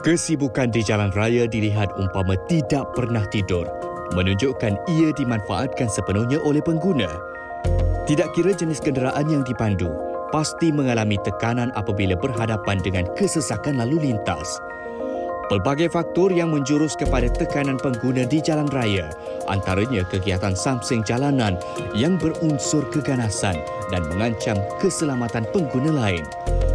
Kesibukan di jalan raya dilihat umpama tidak pernah tidur, menunjukkan ia dimanfaatkan sepenuhnya oleh pengguna. Tidak kira jenis kenderaan yang dipandu, pasti mengalami tekanan apabila berhadapan dengan kesesakan lalu lintas. Pelbagai faktor yang menjurus kepada tekanan pengguna di jalan raya, antaranya kegiatan samseng jalanan yang berunsur keganasan dan mengancam keselamatan pengguna lain.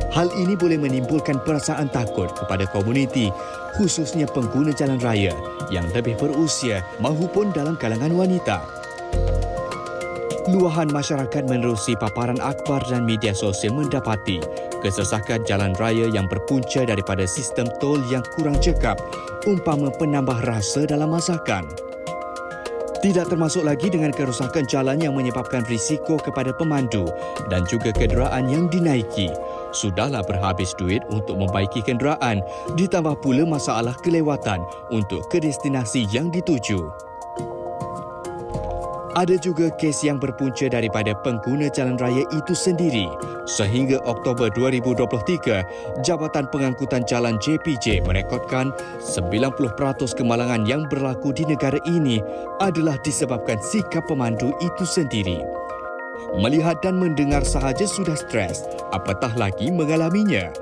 Hal ini boleh menimbulkan perasaan takut kepada komuniti, khususnya pengguna jalan raya yang lebih berusia maupun dalam kalangan wanita. Luahan masyarakat menerusi paparan akhbar dan media sosial mendapati kesesakan jalan raya yang berpunca daripada sistem tol yang kurang cekap, umpama penambah rasa dalam masakan. Tidak termasuk lagi dengan kerosakan jalan yang menyebabkan risiko kepada pemandu dan juga kenderaan yang dinaiki. Sudahlah berhabis duit untuk membaiki kenderaan, ditambah pula masalah kelewatan untuk ke destinasi yang dituju. Ada juga kes yang berpunca daripada pengguna jalan raya itu sendiri. Sehingga Oktober 2023, Jabatan Pengangkutan Jalan JPJ merekodkan 90% kemalangan yang berlaku di negara ini adalah disebabkan sikap pemandu itu sendiri. Melihat dan mendengar sahaja sudah stres, apatah lagi mengalaminya.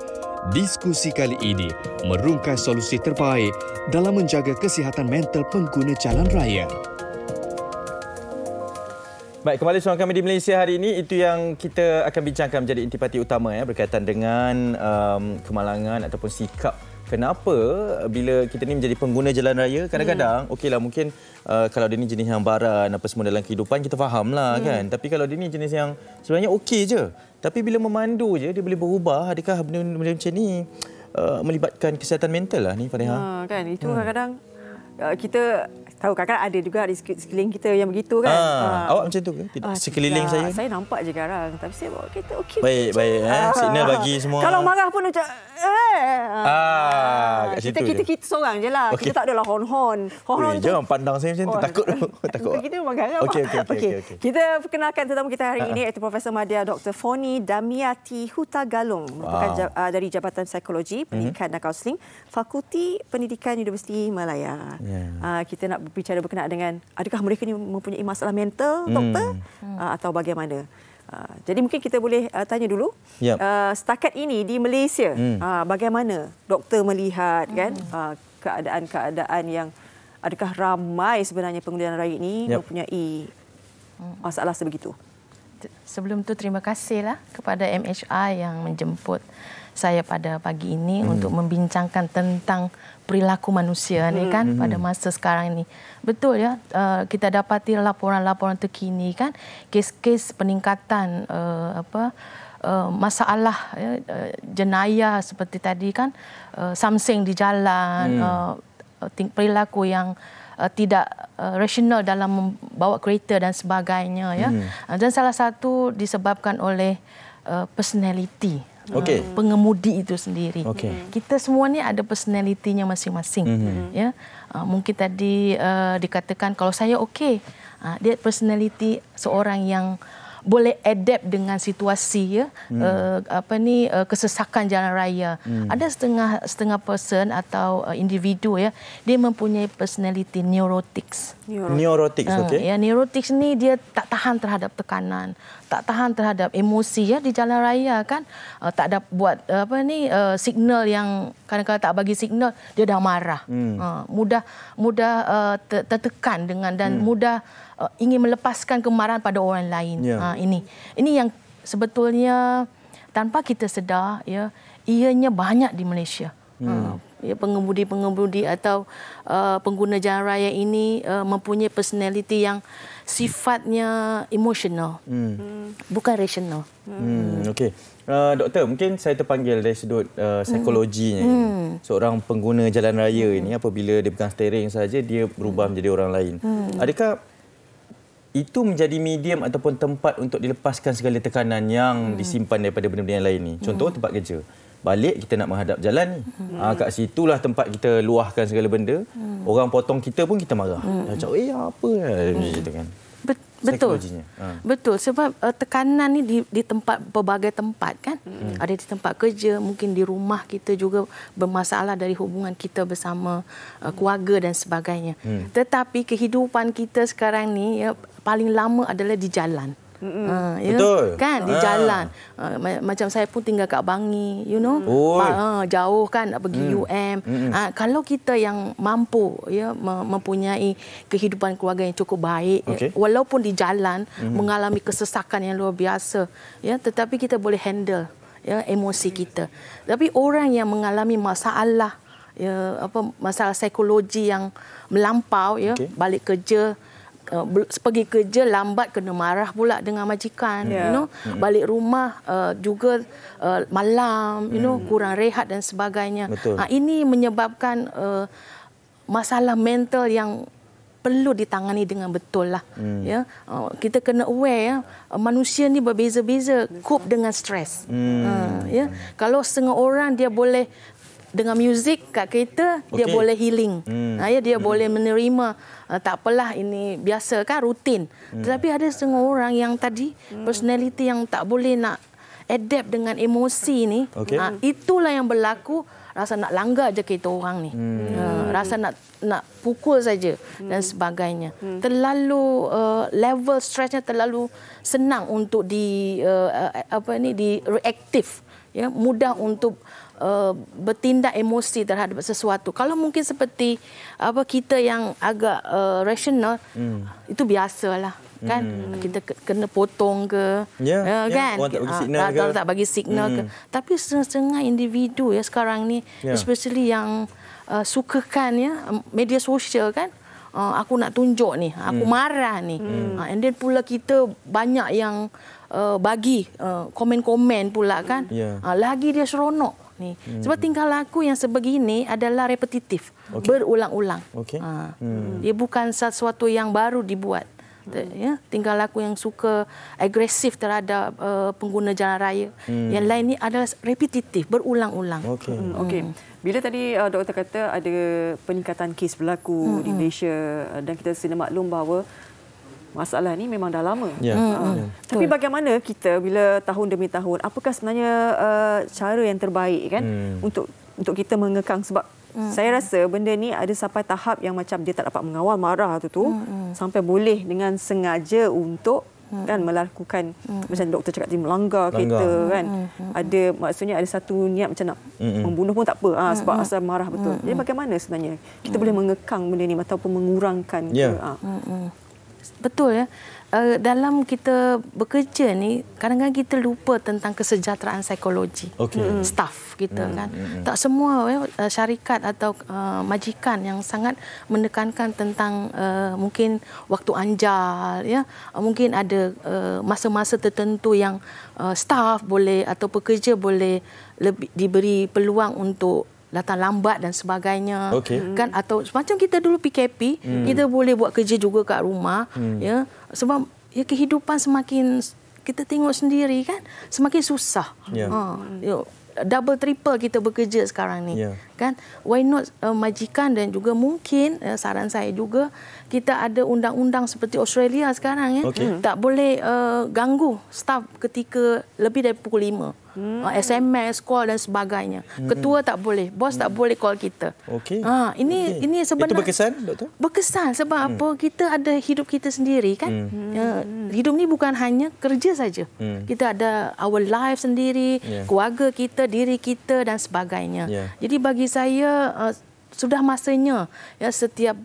Diskusi kali ini merungkai solusi terbaik dalam menjaga kesihatan mental pengguna jalan raya. Baik, kembali bersama kami di Malaysia hari ini. Itu yang kita akan bincangkan menjadi intipati utama berkaitan dengan kemalangan ataupun sikap. Kenapa bila kita ni menjadi pengguna jalan raya, kadang-kadang okeylah mungkin kalau dia ni jenis yang baran apa semua dalam kehidupan kita fahamlah kan. Tapi kalau dia ni jenis yang sebenarnya okey je. Tapi bila memandu je dia boleh berubah. Adakah benda-benda macam ni melibatkan kesihatan mental lah ni Fariha? Kan itu kadang-kadang kita tahu kadang-kadang ada juga di sekeliling kita yang begitu kan. Awak macam tu ke? Tidak. Sekeliling saya? Saya nampak je garang. Tapi saya bawa kereta okey. Baik. Signal bagi semua. Kalau marah pun macam kita seorang je lah. Okay. Kita tak adalah hon-hon. Hon-hon jangan pandang saya macam tu. Takut. Kita memang garang. Okey. Kita perkenalkan tetamu kita hari ini iaitu Profesor Madya Dr. Foni Damiati Hutagalung, merupakan dari Jabatan Psikologi, Pendidikan dan Kaunseling, Fakulti Pendidikan Universiti Malaya. Kita nak berbicara berkenaan dengan adakah mereka ni mempunyai masalah mental, doktor, atau bagaimana. Jadi mungkin kita boleh tanya dulu, setakat ini di Malaysia, bagaimana doktor melihat kan keadaan-keadaan yang adakah ramai sebenarnya pengguna jalan raya ini mempunyai masalah sebegitu? Sebelum tu terima kasihlah kepada MHR yang menjemput saya pada pagi ini untuk membincangkan tentang perilaku manusia ni kan pada masa sekarang ini. Betul ya, kita dapati laporan-laporan terkini kan, kes-kes peningkatan masalah jenayah seperti tadi kan, samseng di jalan, perilaku yang tidak rasional dalam membawa kereta dan sebagainya ya. Dan salah satu disebabkan oleh personality. Pengemudi itu sendiri. Kita semua ni ada personalitinya masing-masing. Ya, mungkin tadi dikatakan kalau saya okey, dia personality seorang yang boleh adapt dengan situasi kesesakan jalan raya. Ada setengah person atau individu ya, dia mempunyai personality neurotics. Neurotics ni dia tak tahan terhadap tekanan, tak tahan terhadap emosi ya di jalan raya kan. Tak ada buat signal yang kadang-kadang tak bagi signal dia dah marah. Mudah tertekan dengan dan mudah ingin melepaskan kemarahan pada orang lain. Ini yang sebetulnya tanpa kita sedar ya, ianya banyak di Malaysia. Pengemudi-pengemudi atau pengguna jalan raya ini mempunyai personality yang sifatnya emosional, bukan rasional. Okey. Doktor, mungkin saya terpanggil dari sudut psikologinya. Seorang pengguna jalan raya ini apabila dia pegang steering saja dia berubah menjadi orang lain. Adakah itu menjadi medium ataupun tempat untuk dilepaskan segala tekanan yang disimpan daripada benda-benda yang lain ni? Contoh tempat kerja. Balik kita nak menghadap jalan ni. Kat situlah tempat kita luahkan segala benda. Orang potong kita pun kita marah. Macam apa gitu kan. psikologinya. Betul. Sebab tekanan ni di tempat pelbagai tempat kan. Ada di tempat kerja, mungkin di rumah kita juga bermasalah dari hubungan kita bersama keluarga dan sebagainya. Tetapi kehidupan kita sekarang ni paling lama adalah di jalan. Betul. Kan di jalan. Macam saya pun tinggal kat Bangi, jauh kan nak pergi UM. Kalau kita yang mampu mempunyai kehidupan keluarga yang cukup baik, walaupun di jalan mengalami kesesakan yang luar biasa, tetapi kita boleh handle emosi kita. Tapi orang yang mengalami masalah masalah psikologi yang melampau, balik kerja, pergi kerja lambat kena marah pula dengan majikan, balik rumah juga malam, kurang rehat dan sebagainya. Ini menyebabkan masalah mental yang perlu ditangani dengan betul lah. Kita kena aware manusia ni berbeza-beza cope dengan stres. Kalau setengah orang dia boleh dengan muzik kat kereta, dia boleh healing. Dia boleh menerima, tak apalah ini biasa kan, rutin. Tetapi ada setengah orang yang tadi personality yang tak boleh nak adapt dengan emosi ni. Itulah yang berlaku, rasa nak langgar je kereta orang ni. Rasa nak pukul saja dan sebagainya. Terlalu level stresnya terlalu senang untuk di reaktif. Mudah untuk bertindak emosi terhadap sesuatu. Kalau mungkin seperti kita yang agak rasional, itu biasalah kan. Kita kena potong ke, kan, orang tak bagi signal ke, tak bagi signal ke. Tapi setengah individu sekarang ni, especially yang sukakan media sosial kan, aku nak tunjuk ni, aku marah ni, and then pula kita banyak yang bagi komen-komen pula kan, lagi dia seronok ni. Sebab tingkah laku yang sebegini adalah repetitif, berulang-ulang. Dia bukan sesuatu yang baru dibuat. Tingkah laku yang suka agresif terhadap pengguna jalan raya. Yang lain ni adalah repetitif, berulang-ulang. Bila tadi doktor kata ada peningkatan kes berlaku di Malaysia, dan kita sudah maklum bahawa masalah ni memang dah lama. Tapi bagaimana kita bila tahun demi tahun, apakah sebenarnya cara yang terbaik kan untuk kita mengekang? Sebab saya rasa benda ni ada sampai tahap yang macam dia tak dapat mengawal marah tu sampai boleh dengan sengaja untuk kan melakukan macam doktor cakap tadi, melanggar kereta kan. Maksudnya ada satu niat macam nak membunuh pun tak apa, sebab asal marah betul. Jadi bagaimana sebenarnya kita boleh mengekang benda ni ataupun mengurangkan Betul dalam kita bekerja ni, kadang-kadang kita lupa tentang kesejahteraan psikologi staf kita kan. Tak semua syarikat atau majikan yang sangat menekankan tentang mungkin waktu anjal, mungkin ada masa-masa tertentu yang staf boleh atau pekerja boleh lebih diberi peluang untuk datang lambat dan sebagainya, kan, atau macam kita dulu PKP, kita boleh buat kerja juga kat rumah, sebab kehidupan semakin kita tengok sendiri kan, semakin susah. Double triple kita bekerja sekarang ni, kan. Why not majikan, dan juga mungkin saran saya juga, kita ada undang-undang seperti Australia sekarang tak boleh ganggu staf ketika lebih dari pukul 5. SMS, call dan sebagainya. Ketua tak boleh, bos tak boleh call kita. Ini sebenarnya itu berkesan, doktor? Berkesan sebab apa? Kita ada hidup kita sendiri kan. Hidup ni bukan hanya kerja saja. Kita ada our life sendiri, keluarga kita, diri kita dan sebagainya. Jadi bagi saya sudah masanya setiap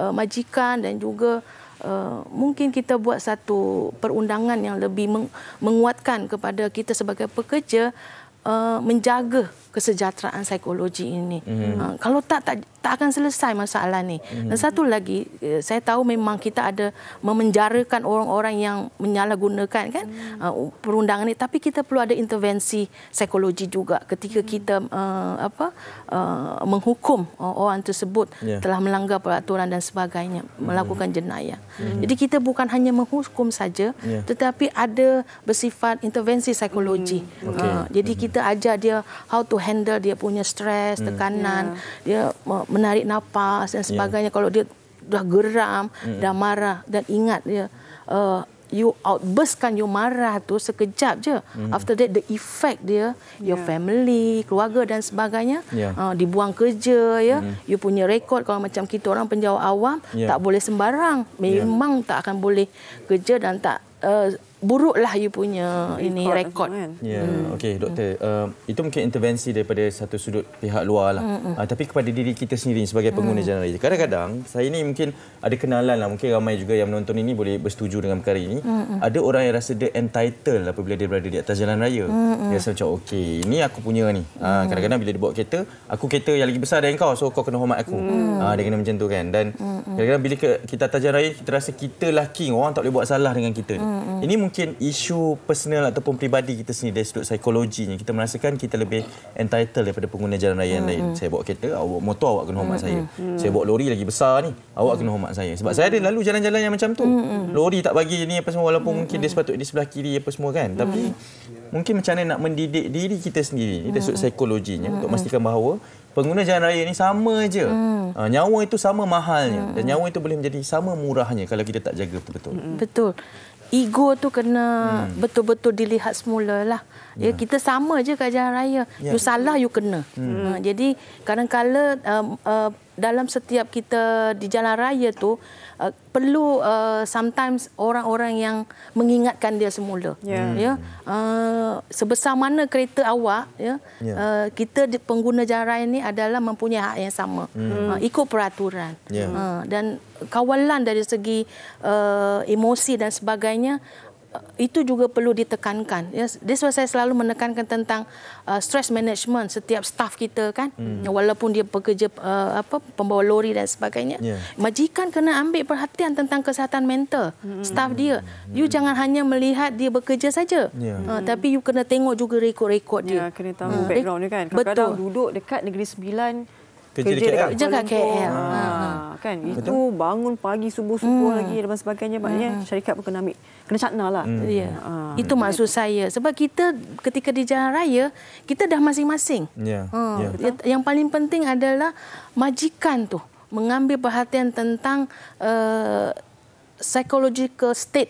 majikan dan juga mungkin kita buat satu perundangan yang lebih menguatkan kepada kita sebagai pekerja, menjaga kesejahteraan psikologi ini. Kalau tak akan selesai masalah ni. Dan satu lagi, saya tahu memang kita ada memenjarakan orang-orang yang menyalahgunakan kan perundangan ini, tapi kita perlu ada intervensi psikologi juga ketika kita menghukum orang tersebut telah melanggar peraturan dan sebagainya, melakukan jenayah. Jadi kita bukan hanya menghukum saja, tetapi ada bersifat intervensi psikologi. Jadi kita ajar dia how to handle dia punya stres, tekanan, dia menarik nafas dan sebagainya. Kalau dia dah geram, dah marah, dan ingat dia you outburstkan, you marah tu sekejap je. After that, the effect dia, your family, keluarga dan sebagainya, dibuang kerja, ya. You punya rekod, kalau macam kita orang penjawat awam, tak boleh sembarang. Memang tak akan boleh kerja dan tak buruklah you punya ini rekod. Okey, doktor. Itu mungkin intervensi daripada satu sudut pihak luar lah. Tapi kepada diri kita sendiri sebagai pengguna jalan raya. Kadang-kadang saya ni mungkin ada kenalan lah, mungkin ramai juga yang menonton ini boleh bersetuju dengan perkara ini. Ada orang yang rasa dia entitled apabila dia berada di atas jalan raya. Dia rasa macam okey, ini aku punya ni. Kadang-kadang bila dia bawa kereta, aku kereta yang lagi besar dari kau, so kau kena hormat aku. Dia kena macam tu kan. Dan kadang-kadang bila kita atas jalan raya, kita rasa kita lah king, orang tak boleh buat salah dengan kita ni. Ini mungkin isu personal ataupun peribadi kita sendiri dari sudut psikologinya. Kita merasakan kita lebih entitled daripada pengguna jalan raya yang lain. Saya bawa kereta, awak motor, awak kena hormat saya. Saya bawa lori lagi besar ni, awak kena hormat saya. Sebab saya ada lalu jalan-jalan yang macam tu. Lori tak bagi ni apa semua, walaupun mungkin dia sepatutnya di sebelah kiri apa semua kan. Tapi mungkin macam mana nak mendidik diri kita sendiri dari sudut psikologinya untuk memastikan bahawa pengguna jalan raya ni sama je. Nyawa itu sama mahalnya dan nyawa itu boleh menjadi sama murahnya kalau kita tak jaga betul-betul. Betul. Ego tu kena betul-betul dilihat semula lah. Ya, kita sama je kat jalan raya. You salah, you kena. Jadi kadang-kala dalam setiap kita di jalan raya tu perlu sometimes orang-orang yang mengingatkan dia semula. Ya, sebesar mana kereta awak, ya, kita pengguna jalan raya ni adalah mempunyai hak yang sama. Ikut peraturan. Dan kawalan dari segi emosi dan sebagainya itu juga perlu ditekankan. That's why saya selalu menekankan tentang stress management setiap staf kita kan. Walaupun dia bekerja pembawa lori dan sebagainya. Majikan kena ambil perhatian tentang kesihatan mental staf dia. You jangan hanya melihat dia bekerja saja. Tapi you kena tengok juga rekod-rekod dia. Kena tahu background dia kan. Kadang-kadang duduk dekat Negeri Sembilan, kerja dekat KL. Kan itu bangun pagi subuh-subuh lagi dan sebagainya, maknanya syarikat pun kena ambil, kena cakna lah. Itu maksud saya. Sebab kita ketika di jalan raya, kita dah masing-masing. Yang paling penting adalah majikan tu mengambil perhatian tentang psychological state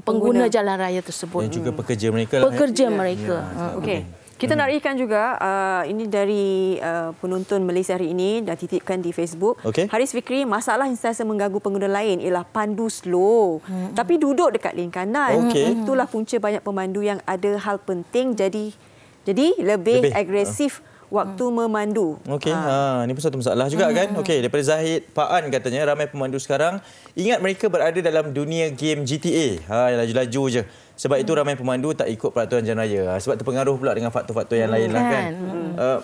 pengguna jalan raya tersebut. Dan juga pekerja mereka lah. Pekerja mereka. Okey. Kita nak rikan juga, ini dari penonton Malaysia hari ini, dah titipkan di Facebook. Haris Fikri, masalah yang sentiasa mengganggu pengguna lain ialah pandu slow. Tapi duduk dekat lane kanan. Itulah punca banyak pemandu yang ada hal penting jadi lebih agresif waktu memandu. Ini pun satu masalah juga kan. Daripada Zahid Paan katanya, ramai pemandu sekarang ingat mereka berada dalam dunia game GTA. Yang laju-laju je. Sebab itu ramai pemandu tak ikut peraturan jalan raya. Sebab terpengaruh pula dengan faktor-faktor yang lain lah kan.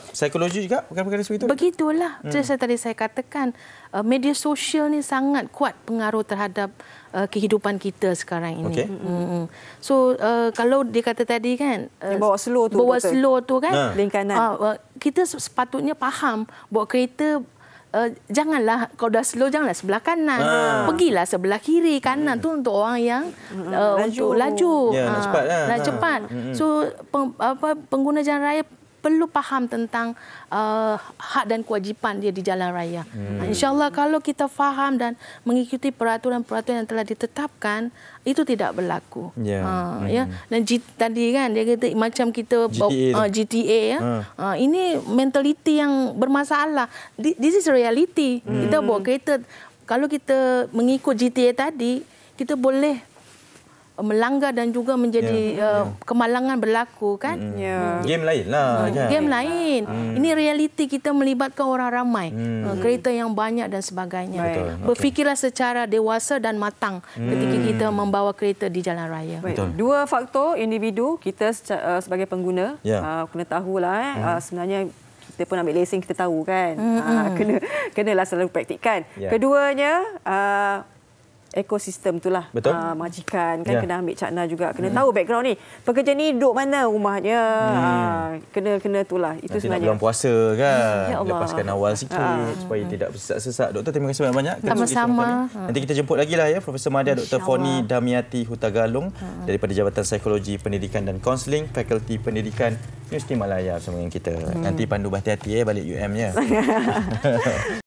Psikologi juga perkara-perkara seperti itu. Begitulah. Tadi saya katakan media sosial ni sangat kuat pengaruh terhadap kehidupan kita sekarang ini. So kalau dia kata tadi kan bawa slow tu kan lane kanan. Kita sepatutnya faham bawa kereta janganlah, kalau dah slow janganlah sebelah kanan. Pergilah sebelah kiri. Kanan tu untuk orang yang untuk laju. Nak cepat. So pengguna jalan raya perlu faham tentang hak dan kewajipan dia di jalan raya. InsyaAllah kalau kita faham dan mengikuti peraturan-peraturan yang telah ditetapkan, itu tidak berlaku. Dan tadi kan dia kata macam kita GTA ya. Ini mentaliti yang bermasalah. This is reality. Kita bawa kereta, kalau kita mengikut GTA tadi, kita boleh melanggar dan juga menjadi kemalangan berlaku kan. Game lain lah. Game lain. Ini realiti, kita melibatkan orang ramai. Kereta yang banyak dan sebagainya. Berfikirlah secara dewasa dan matang ketika kita membawa kereta di jalan raya. Dua faktor individu kita sebagai pengguna kena tahulah sebenarnya kita pun ambil lesen, kita tahu kan. Kenalah selalu praktikkan. Keduanya ekosistem itulah. Majikan kan kena ambil cakna juga, kena tahu background ni pekerja ni duduk mana rumahnya. Kena itulah itu nanti sebenarnya bulan puasa kan, lepaskan awal sikit supaya tidak bersesak-sesak. Doktor, terima kasih banyak-banyak. Sama-sama. Nanti kita jemput lagi lah ya Profesor Madya Dr. Foni Damiati Hutagalung daripada Jabatan Psikologi Pendidikan dan Kaunseling, Fakulti Pendidikan Universiti Malaya bersama dengan kita. Nanti pandu berhati-hati balik UM ya.